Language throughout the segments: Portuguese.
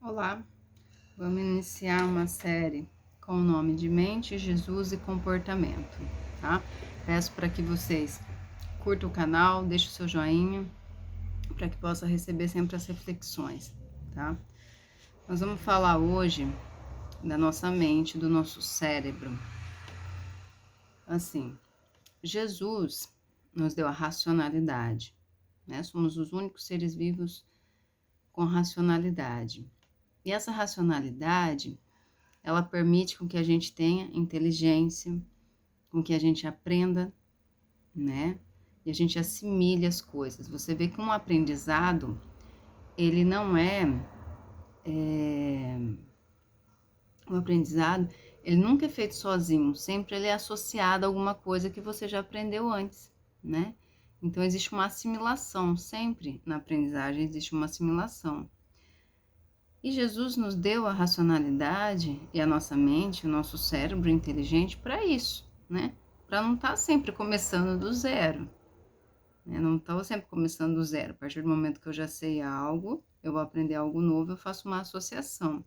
Olá, vamos iniciar uma série com o nome de Mente, Jesus e Comportamento, tá? Peço para que vocês curtam o canal, deixem o seu joinha, para que possa receber sempre as reflexões, tá? Nós vamos falar hoje da nossa mente, do nosso cérebro. Assim, Jesus nos deu a racionalidade, né? Somos os únicos seres vivos com racionalidade. E essa racionalidade, ela permite com que a gente tenha inteligência, com que a gente aprenda, né? E a gente assimile as coisas. Você vê que um aprendizado, ele não um aprendizado, ele nunca é feito sozinho, sempre ele é associado a alguma coisa que você já aprendeu antes, né? Então existe uma assimilação, sempre na aprendizagem existe uma assimilação. E Jesus nos deu a racionalidade e a nossa mente, o nosso cérebro inteligente para isso, né? Para não estar sempre começando do zero. Né? Não estou sempre começando do zero. A partir do momento que eu já sei algo, eu vou aprender algo novo, eu faço uma associação.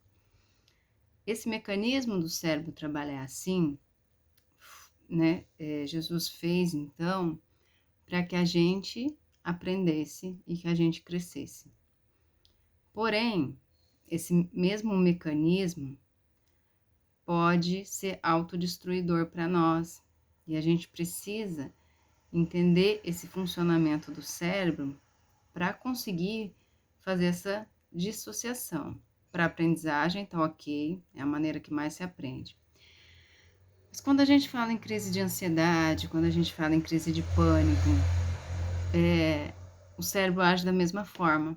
Esse mecanismo do cérebro trabalhar assim, né? Jesus fez, então, para que a gente aprendesse e que a gente crescesse. Porém, esse mesmo mecanismo pode ser autodestruidor para nós. E a gente precisa entender esse funcionamento do cérebro para conseguir fazer essa dissociação. Para aprendizagem, tá ok, é a maneira que mais se aprende. Mas quando a gente fala em crise de ansiedade, quando a gente fala em crise de pânico, o cérebro age da mesma forma.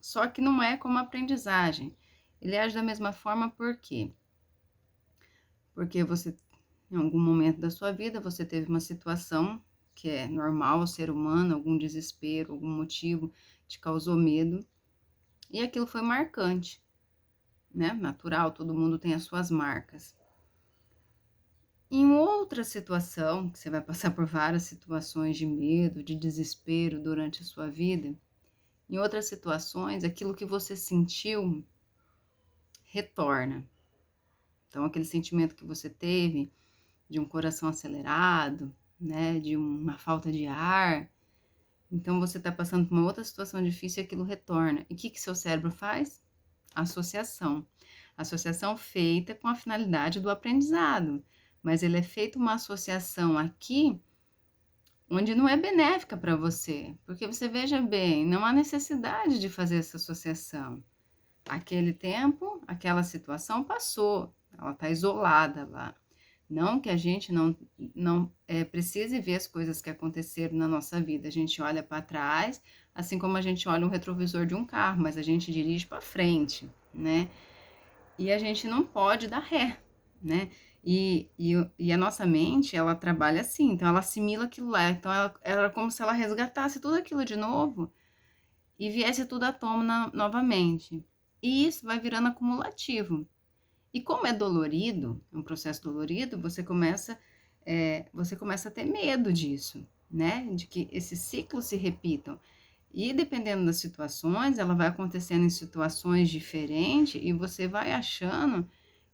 Só que não é como a aprendizagem. Ele age da mesma forma por quê? Porque você, em algum momento da sua vida, você teve uma situação que é normal ao ser humano, algum desespero, algum motivo te causou medo, e aquilo foi marcante, né? Natural, todo mundo tem as suas marcas. Em outra situação, que você vai passar por várias situações de medo, de desespero durante a sua vida, em outras situações, aquilo que você sentiu retorna. Então, aquele sentimento que você teve de um coração acelerado, né, de uma falta de ar. Então, você está passando por uma outra situação difícil e aquilo retorna. E o que seu cérebro faz? Associação. Associação feita com a finalidade do aprendizado. Mas ele é feito uma associação aqui onde não é benéfica para você. Porque você veja bem, não há necessidade de fazer essa associação. Aquele tempo, aquela situação passou. Ela está isolada lá. Não que a gente não precise ver as coisas que aconteceram na nossa vida. A gente olha para trás, assim como a gente olha um retrovisor de um carro, mas a gente dirige para frente, né? E a gente não pode dar ré, né? E a nossa mente, ela trabalha assim, então ela assimila aquilo lá. Então ela é como se ela resgatasse tudo aquilo de novo e viesse tudo à tona novamente. E isso vai virando acumulativo. E como é dolorido, é um processo dolorido, você começa a ter medo disso, né? De que esses ciclos se repitam. E dependendo das situações, ela vai acontecendo em situações diferentes e você vai achando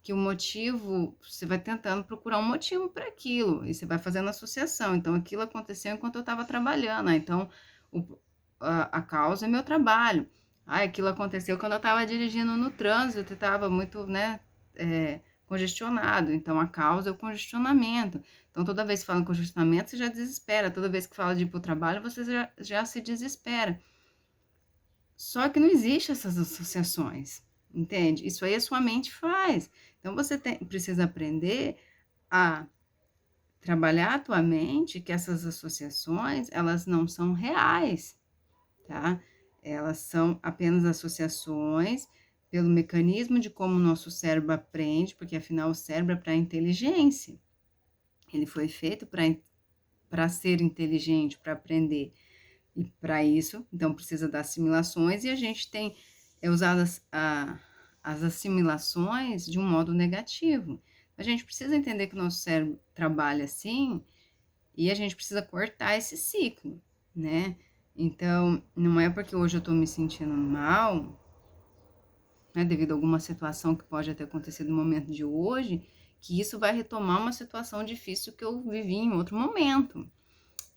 que o motivo, você vai tentando procurar um motivo para aquilo, e você vai fazendo associação. Então, aquilo aconteceu enquanto eu estava trabalhando, então a causa é meu trabalho. Aquilo aconteceu quando eu estava dirigindo no trânsito, estava muito, né, congestionado, então a causa é o congestionamento. Então, toda vez que fala em congestionamento, você já desespera, toda vez que fala de ir para o trabalho, você já se desespera. Só que não existe essas associações, entende? Isso aí a sua mente faz. Então, você precisa aprender a trabalhar a tua mente, que essas associações, elas não são reais, tá? Elas são apenas associações pelo mecanismo de como o nosso cérebro aprende, porque afinal o cérebro é para inteligência. Ele foi feito para ser inteligente, para aprender. E para isso, então precisa das assimilações, e a gente tem usado as assimilações de um modo negativo. A gente precisa entender que o nosso cérebro trabalha assim, e a gente precisa cortar esse ciclo, né? Então, não é porque hoje eu tô me sentindo mal né, devido a alguma situação que pode ter acontecido no momento de hoje, que isso vai retomar uma situação difícil que eu vivi em outro momento.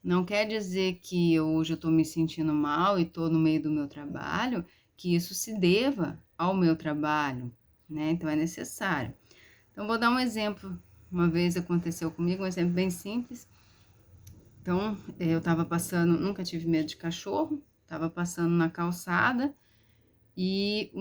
Não quer dizer que hoje eu estou me sentindo mal e estou no meio do meu trabalho, que isso se deva ao meu trabalho, né? Então é necessário. Então vou dar um exemplo. Uma vez aconteceu comigo, um exemplo bem simples. Então eu estava passando, nunca tive medo de cachorro, estava passando na calçada e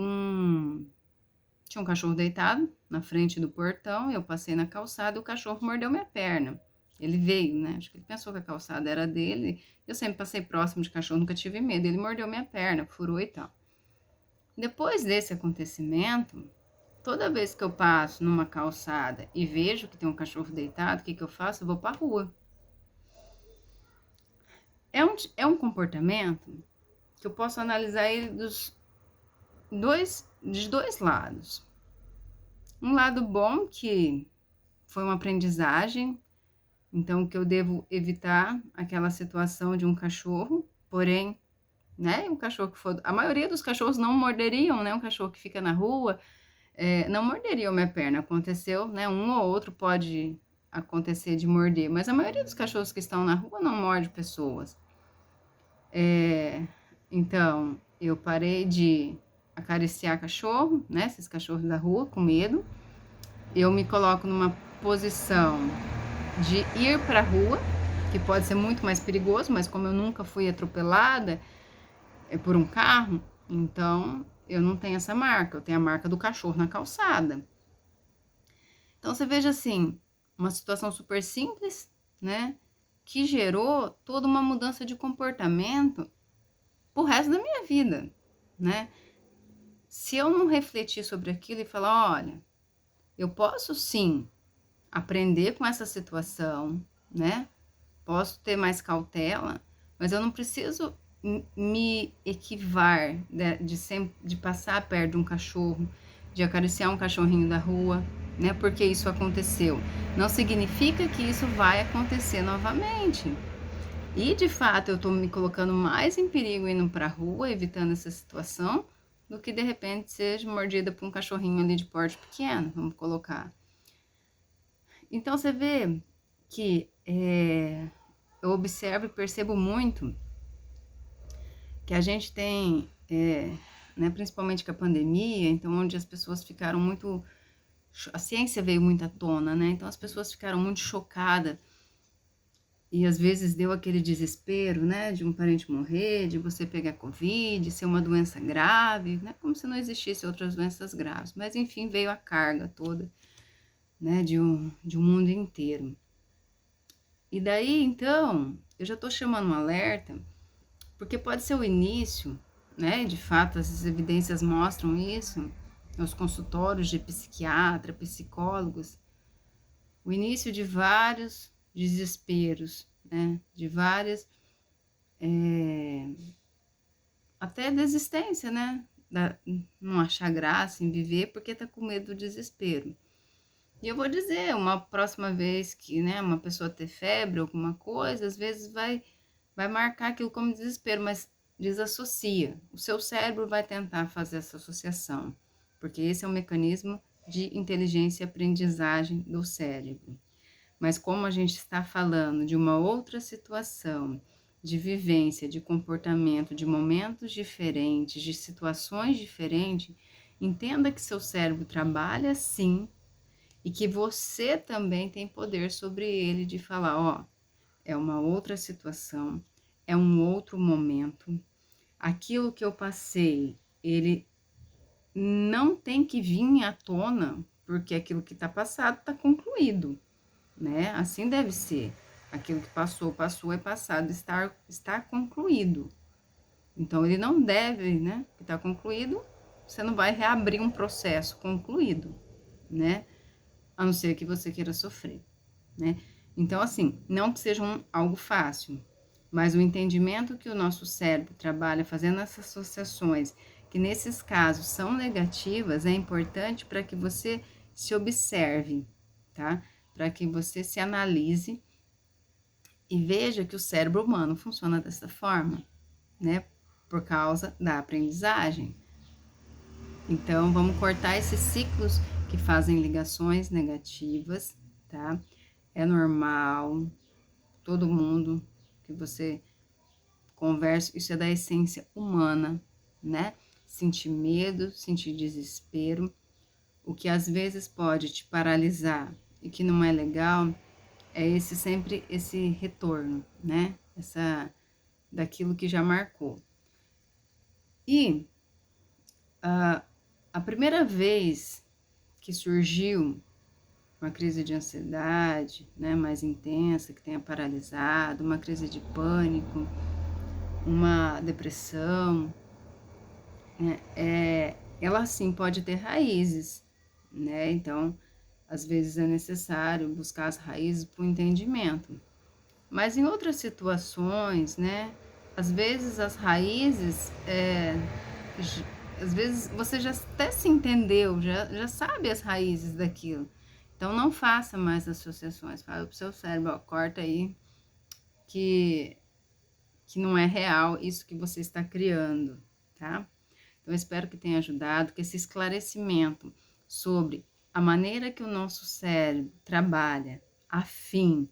tinha um cachorro deitado na frente do portão, eu passei na calçada e o cachorro mordeu minha perna. Ele veio, né? Acho que ele pensou que a calçada era dele. Eu sempre passei próximo de cachorro, nunca tive medo. Ele mordeu minha perna, furou e tal. Depois desse acontecimento, toda vez que eu passo numa calçada e vejo que tem um cachorro deitado, o que eu faço? Eu vou pra rua. É um comportamento que eu posso analisar ele de dois lados. Um lado bom, que foi uma aprendizagem, então que eu devo evitar aquela situação de um cachorro, porém, né, um cachorro que for... A maioria dos cachorros não morderiam, né, um cachorro que fica na rua, não morderia minha perna. Aconteceu, né, um ou outro pode acontecer de morder, mas a maioria dos cachorros que estão na rua não morde pessoas. Então, eu parei de acariciar cachorro, né, esses cachorros da rua, com medo. Eu me coloco numa posição de ir para a rua, que pode ser muito mais perigoso, mas como eu nunca fui atropelada por um carro, então eu não tenho essa marca, eu tenho a marca do cachorro na calçada. Então você veja assim, uma situação super simples, né, que gerou toda uma mudança de comportamento pro resto da minha vida, né? Se eu não refletir sobre aquilo e falar, olha, eu posso sim aprender com essa situação, né? Posso ter mais cautela, mas eu não preciso me equivar de passar perto de um cachorro, de acariciar um cachorrinho da rua, né? Porque isso aconteceu. Não significa que isso vai acontecer novamente. E de fato eu tô me colocando mais em perigo indo pra rua, evitando essa situação, do que de repente seja mordida por um cachorrinho ali de porte pequeno, vamos colocar. Então você vê que eu observo e percebo muito que a gente tem, né, principalmente com a pandemia, então onde as pessoas ficaram muito... A ciência veio muito à tona, né? Então as pessoas ficaram muito chocadas e às vezes deu aquele desespero, né, de um parente morrer, de você pegar Covid, ser uma doença grave, né, como se não existisse outras doenças graves. Mas enfim, veio a carga toda, né, de um mundo inteiro. E daí, então, eu já estou chamando um alerta, porque pode ser o início, né, de fato, as evidências mostram isso, nos consultórios de psiquiatra, psicólogos, o início de vários desesperos, né, de várias, até desistência, né, não achar graça em viver porque tá com medo do desespero. E eu vou dizer, uma próxima vez que, né, uma pessoa ter febre, alguma coisa, às vezes vai marcar aquilo como desespero, mas desassocia. O seu cérebro vai tentar fazer essa associação, porque esse é um mecanismo de inteligência e aprendizagem do cérebro. Mas como a gente está falando de uma outra situação, de vivência, de comportamento, de momentos diferentes, de situações diferentes, entenda que seu cérebro trabalha sim e que você também tem poder sobre ele de falar, ó, é uma outra situação, é um outro momento. Aquilo que eu passei, ele não tem que vir à tona, porque aquilo que está passado está concluído, né? Assim deve ser. Aquilo que passou, passou, é passado, está concluído. Então, ele não deve, né? Que está concluído, você não vai reabrir um processo concluído, né? A não ser que você queira sofrer, né? Então, assim, não que seja algo fácil, mas o entendimento que o nosso cérebro trabalha fazendo essas associações, que nesses casos são negativas, é importante para que você se observe, tá? Para que você se analise e veja que o cérebro humano funciona dessa forma, né? Por causa da aprendizagem. Então, vamos cortar esses ciclos que fazem ligações negativas, tá? É normal, todo mundo que você conversa, isso é da essência humana, né? Sentir medo, sentir desespero, o que às vezes pode te paralisar e que não é legal, é sempre esse retorno, né? Daquilo que já marcou. E a primeira vez que surgiu uma crise de ansiedade, né, mais intensa, que tenha paralisado, uma crise de pânico, uma depressão, né, ela sim pode ter raízes, né? Então, às vezes é necessário buscar as raízes para o entendimento. Mas em outras situações, né, às vezes as raízes, às vezes você já até se entendeu, já sabe as raízes daquilo. Então, não faça mais associações. Fala pro seu cérebro, ó, corta aí, que, que não é real isso que você está criando, tá? Então, eu espero que tenha ajudado, que esse esclarecimento sobre a maneira que o nosso cérebro trabalha a fim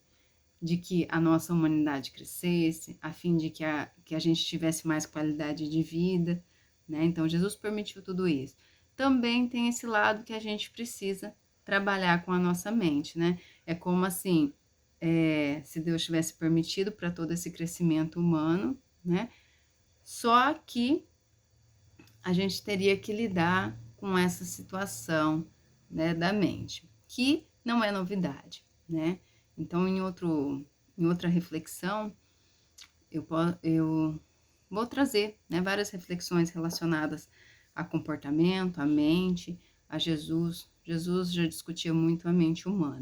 de que a nossa humanidade crescesse, a fim de que a gente tivesse mais qualidade de vida, né? Então, Jesus permitiu tudo isso. Também tem esse lado que a gente precisa trabalhar com a nossa mente, né? É como assim, se Deus tivesse permitido para todo esse crescimento humano, né? Só que a gente teria que lidar com essa situação, né, da mente, que não é novidade, né? Então, em outra reflexão, eu vou trazer, né, várias reflexões relacionadas a comportamento, a mente, a Jesus. Jesus já discutia muito a mente humana.